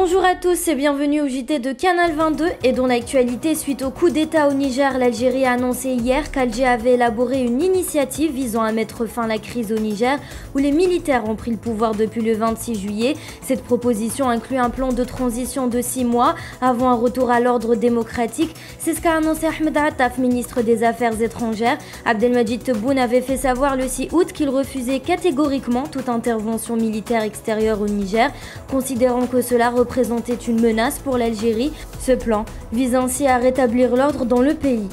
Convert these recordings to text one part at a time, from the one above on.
Bonjour à tous et bienvenue au JT de Canal 22 et dans l'actualité suite au coup d'état au Niger, l'Algérie a annoncé hier qu'Alger avait élaboré une initiative visant à mettre fin à la crise au Niger où les militaires ont pris le pouvoir depuis le 26 juillet. Cette proposition inclut un plan de transition de 6 mois avant un retour à l'ordre démocratique. C'est ce qu'a annoncé Ahmed Attaf, ministre des Affaires étrangères. Abdelmajid Tebboune avait fait savoir le 6 août qu'il refusait catégoriquement toute intervention militaire extérieure au Niger, considérant que cela représentait une menace pour l'Algérie. Ce plan vise ainsi à rétablir l'ordre dans le pays.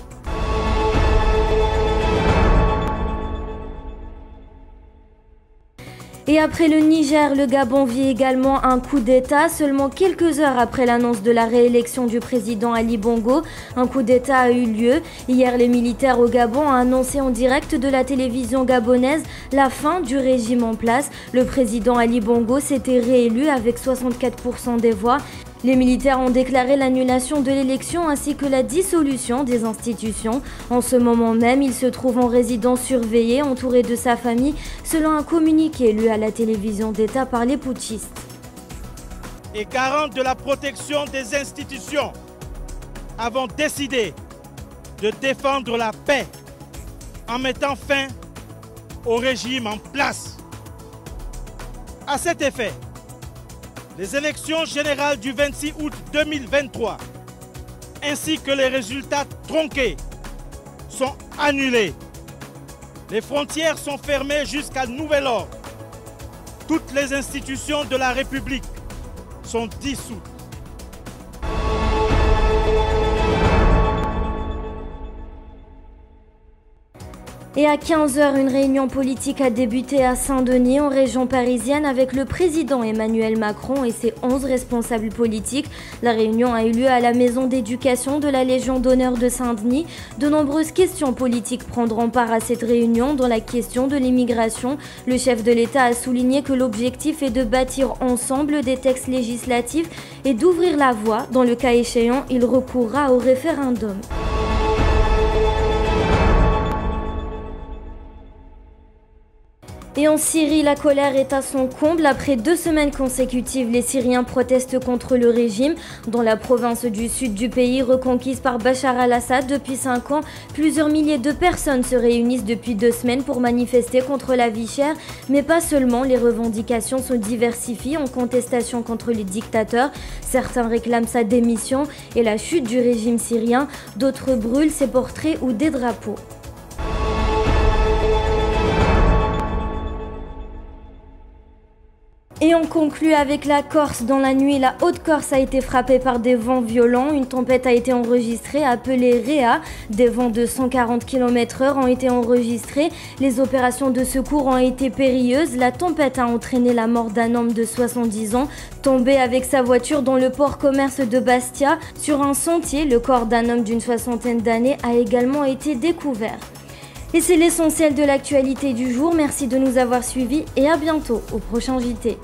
Et après le Niger, le Gabon vit également un coup d'État. Seulement quelques heures après l'annonce de la réélection du président Ali Bongo, un coup d'État a eu lieu. Hier, les militaires au Gabon ont annoncé en direct de la télévision gabonaise la fin du régime en place. Le président Ali Bongo s'était réélu avec 64% des voix. Les militaires ont déclaré l'annulation de l'élection ainsi que la dissolution des institutions. En ce moment même, il se trouve en résidence surveillée, entouré de sa famille, selon un communiqué lu à la télévision d'État par les putschistes. Et garant de la protection des institutions, avons décidé de défendre la paix en mettant fin au régime en place. À cet effet, les élections générales du 26 août 2023 ainsi que les résultats tronqués sont annulés. Les frontières sont fermées jusqu'à nouvel ordre. Toutes les institutions de la République sont dissoutes. Et à 15h, une réunion politique a débuté à Saint-Denis, en région parisienne, avec le président Emmanuel Macron et ses 11 responsables politiques. La réunion a eu lieu à la maison d'éducation de la Légion d'honneur de Saint-Denis. De nombreuses questions politiques prendront part à cette réunion, dont la question de l'immigration. Le chef de l'État a souligné que l'objectif est de bâtir ensemble des textes législatifs et d'ouvrir la voie. Dans le cas échéant, il recourra au référendum. Et en Syrie, la colère est à son comble. Après 2 semaines consécutives, les Syriens protestent contre le régime. Dans la province du sud du pays, reconquise par Bachar al-Assad depuis 5 ans, plusieurs milliers de personnes se réunissent depuis 2 semaines pour manifester contre la vie chère. Mais pas seulement, les revendications se diversifient en contestation contre les dictateurs. Certains réclament sa démission et la chute du régime syrien. D'autres brûlent ses portraits ou des drapeaux. Et on conclut avec la Corse. Dans la nuit, la Haute-Corse a été frappée par des vents violents. Une tempête a été enregistrée, appelée Réa. Des vents de 140 km/h ont été enregistrés. Les opérations de secours ont été périlleuses. La tempête a entraîné la mort d'un homme de 70 ans, tombé avec sa voiture dans le port-commerce de Bastia. Sur un sentier, le corps d'un homme d'une 60aine d'années a également été découvert. Et c'est l'essentiel de l'actualité du jour. Merci de nous avoir suivis et à bientôt au prochain JT.